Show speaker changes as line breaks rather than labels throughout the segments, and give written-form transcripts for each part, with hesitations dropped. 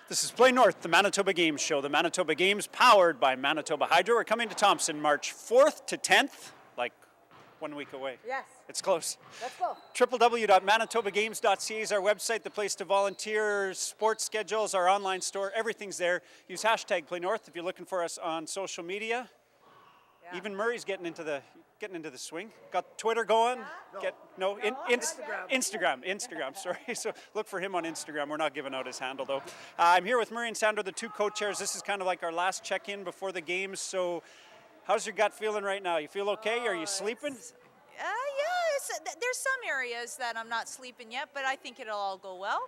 This is Play North, the Manitoba Games show. The Manitoba Games, powered by Manitoba Hydro, are coming to Thompson March 4th to 10th, like 1 week away.
Yes.
It's close.
Let's go.
www.manitobagames.ca is our website, the place to volunteer, sports schedules, our online store, everything's there. Use hashtag Play North if you're looking for us on social media.
Yeah.
Even Murray's getting into the swing. Got Twitter going. Instagram. Sorry. So look for him on Instagram. We're not giving out his handle though. I'm here with Murray and Sandra, the two co-chairs. This is kind of like our last check-in before the games. So, how's your gut feeling right now? You feel okay? Are you sleeping?
There's some areas that I'm not sleeping yet, but I think it'll all go well.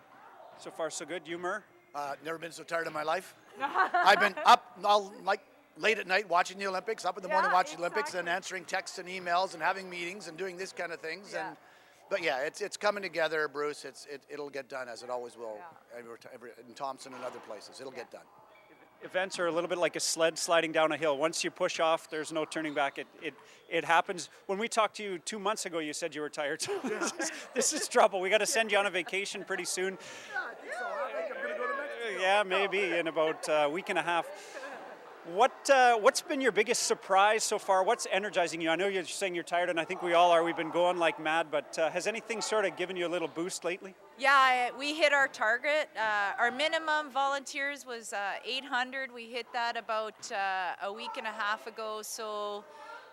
So far, so good. You, Mur?
Never been so tired in my life. I've been up all late at night watching the Olympics, up in the morning watching the Olympics, and answering texts and emails and having meetings and doing this kind of things.
Yeah.
But yeah, it's coming together, Bruce. It'll get done, as it always will, in Thompson and other places. It'll get done.
Events are a little bit like a sled sliding down a hill. Once you push off, there's no turning back. It happens. When we talked to you 2 months ago, you said you were tired. So this is trouble. We got to send you on a vacation pretty soon.
I think so. I think I'm going to go to Mexico.
Yeah, maybe in about a week and a half. What's been your biggest surprise so far? What's energizing you? I know you're saying you're tired, and I think we all are. We've been going like mad, but has anything sort of given you a little boost lately?
Yeah, we hit our target. Our minimum volunteers was 800. We hit that about a week and a half ago. So,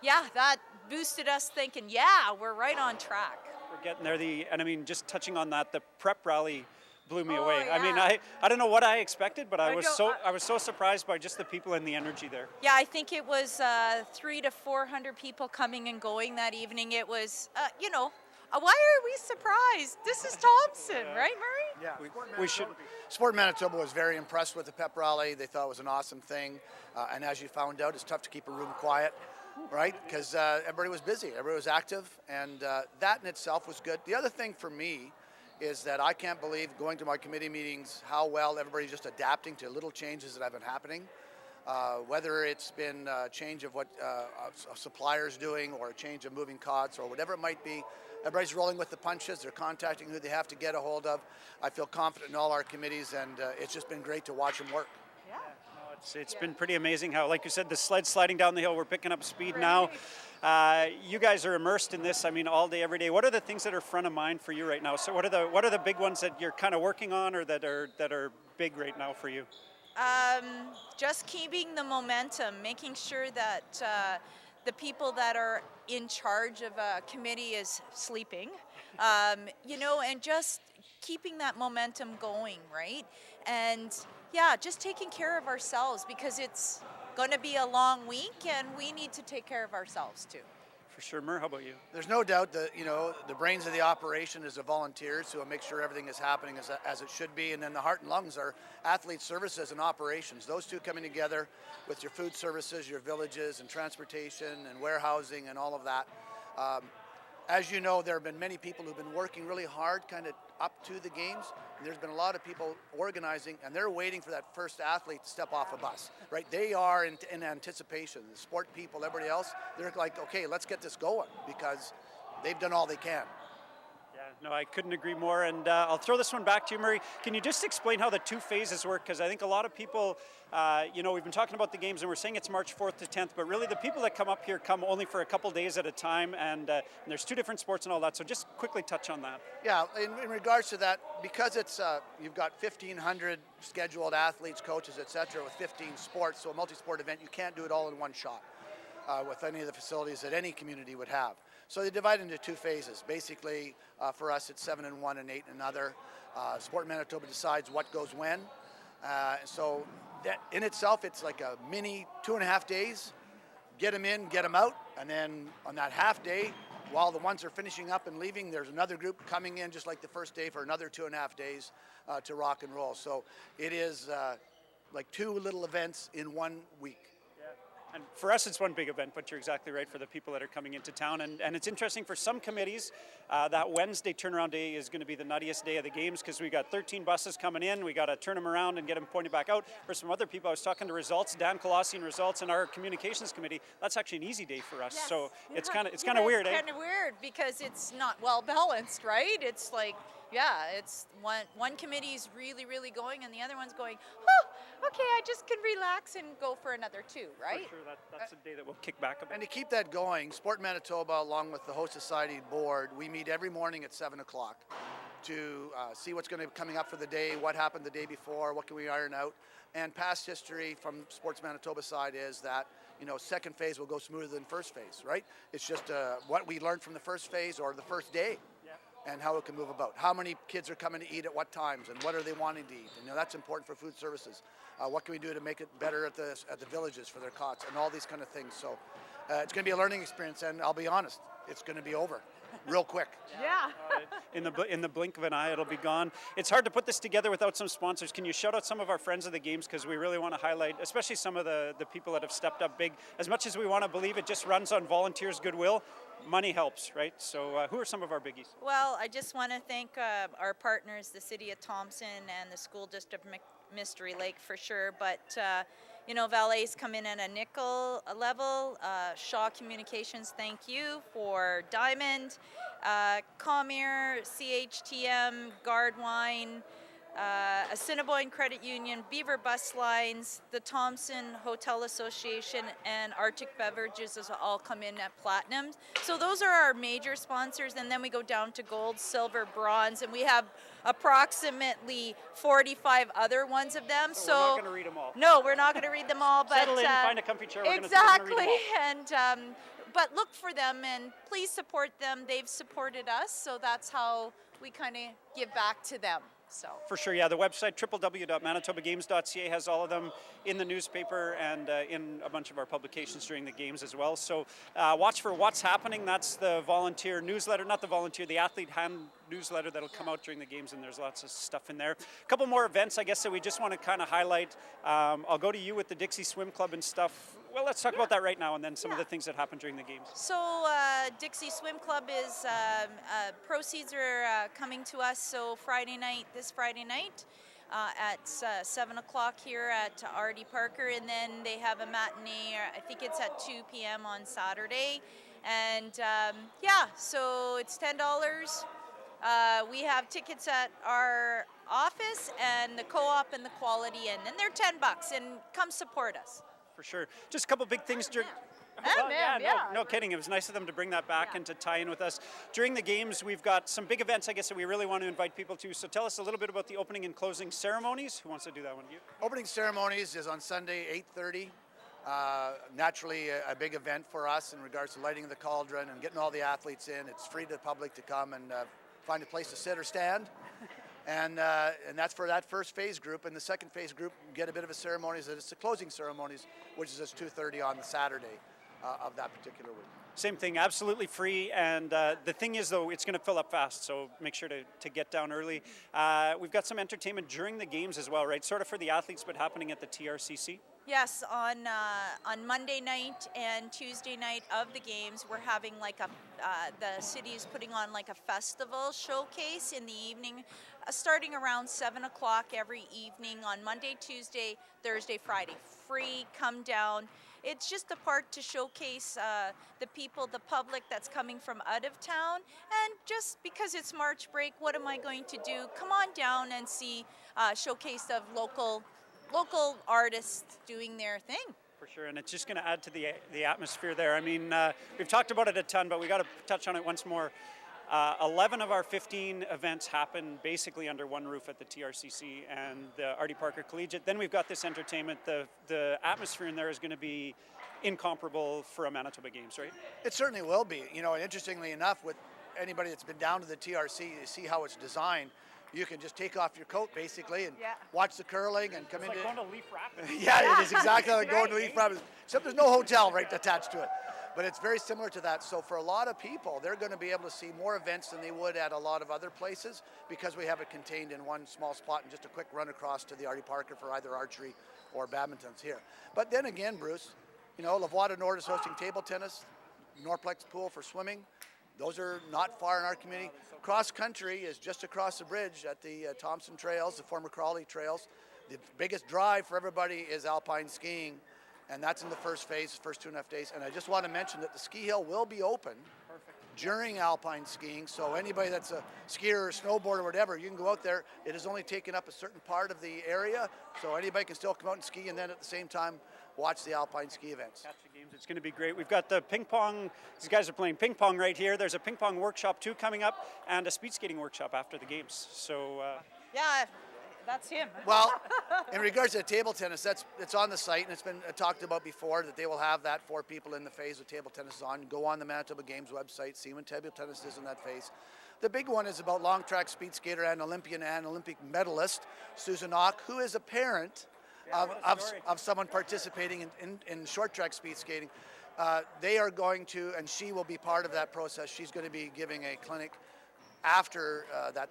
yeah, that boosted us thinking, yeah, we're right on track.
We're getting there. And I mean, just touching on that, the prep rally blew me away.
Yeah.
I mean, I don't know what I expected, but I was so surprised by just the people and the energy there.
Yeah, I think it was 300 to 400 people coming and going that evening. It was, why are we surprised? This is Thompson, right, Murray?
Yeah,
we should.
Sport Manitoba was very impressed with the pep rally. They thought it was an awesome thing. And as you found out, it's tough to keep a room quiet, right? Because everybody was busy, everybody was active, and that in itself was good. The other thing for me is that I can't believe, going to my committee meetings, how well everybody's just adapting to little changes that have been happening. Whether it's been a change of what a supplier's doing, or a change of moving cots, or whatever it might be, everybody's rolling with the punches. They're contacting who they have to get a hold of. I feel confident in all our committees, and it's just been great to watch them work.
Yeah.
It's been pretty amazing how, like you said, the sled sliding down the hill, we're picking up speed now. You guys are immersed in this, I mean, all day, every day. What are the things that are front of mind for you right now? So what are the big ones that you're kind of working on, or that are big right now for you?
Just keeping the momentum, making sure that the people that are in charge of a committee is sleeping, and just keeping that momentum going, right? And yeah, just taking care of ourselves, because it's going to be a long week and we need to take care of ourselves too.
For sure. Mur, how about you?
There's no doubt that, the brains of the operation is the volunteers who will make sure everything is happening as it should be. And then the heart and lungs are athlete services and operations. Those two coming together with your food services, your villages, and transportation and warehousing and all of that. As you know, there have been many people who've been working really hard kind of up to the games. And there's been a lot of people organizing, and they're waiting for that first athlete to step off a bus, right? They are in anticipation. The sport people, everybody else, they're like, okay, let's get this going, because they've done all they can.
No, I couldn't agree more, and I'll throw this one back to you, Murray. Can you just explain how the two phases work? Because I think a lot of people, we've been talking about the games, and we're saying it's March 4th to 10th, but really the people that come up here come only for a couple days at a time, and there's two different sports and all that, so just quickly touch on that.
Yeah, in regards to that, because it's you've got 1,500 scheduled athletes, coaches, et cetera, with 15 sports, so a multi-sport event, you can't do it all in one shot with any of the facilities that any community would have. So they divide into two phases. Basically, for us, it's 7 in one and 8 in another. Sport Manitoba decides what goes when. So that in itself, it's like a mini 2.5 days. Get them in, get them out. And then on that half day, while the ones are finishing up and leaving, there's another group coming in just like the first day for another 2.5 days to rock and roll. So it is like two little events in 1 week.
And for us, it's one big event, but you're exactly right for the people that are coming into town. And it's interesting for some committees, that Wednesday turnaround day is going to be the nuttiest day of the games because we got 13 buses coming in. We got to turn them around and get them pointed back out. For some other people, I was talking to Results, Dan Colossi in Results, and our communications committee. That's actually an easy day for us.
Yes.
So it's
Yeah.
kind of weird,
It's kind of weird because it's not well balanced, right? It's like, yeah, it's one committee's really, really going, and the other one's going, oh, okay, I just can relax and go for another two, right?
For sure, that's a day that we'll kick back a bit.
And to keep that going, Sport Manitoba, along with the Host Society board, we meet every morning at 7 o'clock to see what's going to be coming up for the day, what happened the day before, what can we iron out. And past history from Sports Manitoba side is that, second phase will go smoother than first phase, right? It's just what we learned from the first phase or the first day. And how it can move about. How many kids are coming to eat at what times, and what are they wanting to eat? That's important for food services. What can we do to make it better at the villages for their cots, and all these kind of things. So it's going to be a learning experience, and I'll be honest, it's going to be over real quick.
Yeah.
In the blink of an eye, it'll be gone. It's hard to put this together without some sponsors. Can you shout out some of our friends of the games, because we really want to highlight, especially some of the people that have stepped up big. As much as we want to believe it just runs on volunteers' goodwill, money helps, right? So who are some of our biggies?
Well, I just want to thank our partners, the City of Thompson and the School District of Mystery Lake for sure, but valets come in at a nickel level. Shaw Communications, thank you for Diamond, Comair, CHTM, Guardwine, Assiniboine Credit Union, Beaver Bus Lines, the Thompson Hotel Association, and Arctic Beverages has all come in at platinum. So those are our major sponsors, and then we go down to gold, silver, bronze, and we have approximately 45 other ones of them.
So we're not going to read them all.
No, we're not going to read them all. But
settle in, find a comfy chair. We're
exactly,
going to read them all.
and but look for them and please support them. They've supported us, so that's how we kind of give back to them. So.
For sure, yeah. The website, www.manitobagames.ca, has all of them in the newspaper and in a bunch of our publications during the games as well. So watch for what's happening. That's the volunteer newsletter, not the volunteer, the athlete hand newsletter that'll come out during the games, and there's lots of stuff in there. A couple more events, I guess, that we just want to kind of highlight. I'll go to you with the Dixie Swim Club and stuff. Well, let's talk about that right now, and then some of the things that happen during the games.
So Dixie Swim Club is, proceeds are coming to us, so this Friday night at 7 o'clock here at Artie Parker, and then they have a matinee, I think it's at 2 p.m. on Saturday, and so it's $10. We have tickets at our office and the co-op and the Quality Inn, and they're $10, and come support us.
For sure. Just a couple big things during. No kidding. It was nice of them to bring that back and to tie in with us. During the games, we've got some big events, I guess, that we really want to invite people to. So tell us a little bit about the opening and closing ceremonies. Who wants to do that one? You?
Opening ceremonies is on Sunday, 8:30. Naturally, a big event for us in regards to lighting the cauldron and getting all the athletes in. It's free to the public to come and find a place to sit or stand. And that's for that first phase group. And the second phase group get a bit of a ceremonies. It's the closing ceremonies, which is at 2:30 on the Saturday of that particular week.
Same thing, absolutely free. And the thing is, though, it's going to fill up fast, so make sure to get down early. We've got some entertainment during the games as well, right? Sort of for the athletes, but happening at the TRCC.
Yes, on Monday night and Tuesday night of the games, we're having the city is putting on like a festival showcase in the evening, starting around 7 o'clock every evening on Monday, Tuesday, Thursday, Friday. Free, come down. It's just a part to showcase the people, the public that's coming from out of town. And just because it's March break, what am I going to do? Come on down and see showcase of local artists doing their thing.
For sure, and it's just going to add to the atmosphere there. I mean, we've talked about it a ton, but we got to touch on it once more. 11 of our 15 events happen basically under one roof at the TRCC and the Artie Parker Collegiate. Then we've got this entertainment. The atmosphere in there is going to be incomparable for a Manitoba Games, right?
It certainly will be. Interestingly enough, with anybody that's been down to the TRC, you see how it's designed. You can just take off your coat basically and watch the curling and come into.
It's like going to Leaf Rapids.
Yeah, it is exactly like going to Leaf Rapids. Except there's no hotel right attached to it. But it's very similar to that. So for a lot of people, they're going to be able to see more events than they would at a lot of other places because we have it contained in one small spot and just a quick run across to the Artie Parker for either archery or badminton's here. But then again, Bruce, You know, Lavaada Nord is hosting table tennis, Norplex Pool for swimming. Those are not far in our community. Cross country is just across the bridge at the Thompson Trails, the former Crawley Trails. The biggest drive for everybody is alpine skiing, and that's in the first phase, first 2.5 days. And I just want to mention that the ski hill will be open during alpine skiing, so anybody that's a skier or snowboarder or whatever, you can go out there. It has only taken up a certain part of the area, so anybody can still come out and ski, and then at the same time watch the alpine ski events.
Catch the games. It's going to be great. We've got the ping pong. These guys are playing ping pong right here. There's a ping pong workshop too coming up, and a speed skating workshop after the games. So
Yeah, that's him.
Well, in regards to table tennis, it's on the site, and it's been talked about before that they will have that for people in the phase of table tennis on. Go on the Manitoba Games website, see when table tennis is in that phase. The big one is about long track speed skater and Olympian and Olympic medalist Susan Ock, who is a parent of someone participating in short track speed skating. They are going to, and she will be part of that process. She's going to be giving a clinic after that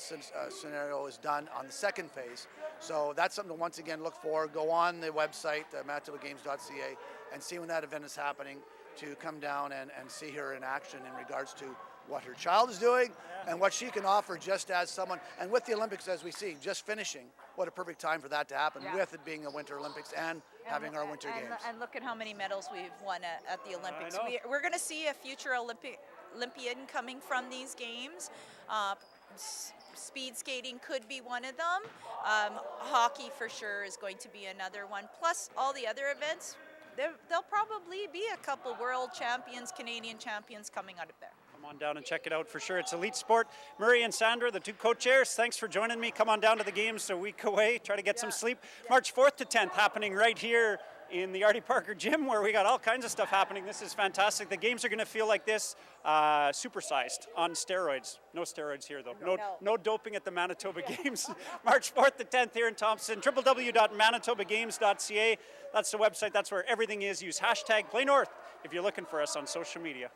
scenario is done on the second phase. So that's something to once again look for. Go on the website, manitobagames.ca, and see when that event is happening to come down and see her in action in regards to what her child is doing and what she can offer just as someone. And with the Olympics, as we see, just finishing, what a perfect time for that to happen, with it being the Winter Olympics and having our Winter Games.
And look at how many medals we've won at the Olympics.
I know.
We're going to see a future Olympian coming from these games. Speed skating could be one of them. Hockey for sure is going to be another one. Plus all the other events, there'll probably be a couple world champions, Canadian champions coming out of there.
come on down and check it out for sure. It's elite sport. Murray and Sandra, the two co-chairs, thanks for joining me. Come on down to the games a week away. Try to get some sleep. March 4th to 10th happening right here in the Artie Parker gym, where we got all kinds of stuff happening. This is fantastic. The games are going to feel like this, supersized on steroids. No steroids here, though. No doping at the Manitoba Games. March 4th to 10th here in Thompson. www.manitobagames.ca. That's the website. That's where everything is. Use hashtag playnorth if you're looking for us on social media.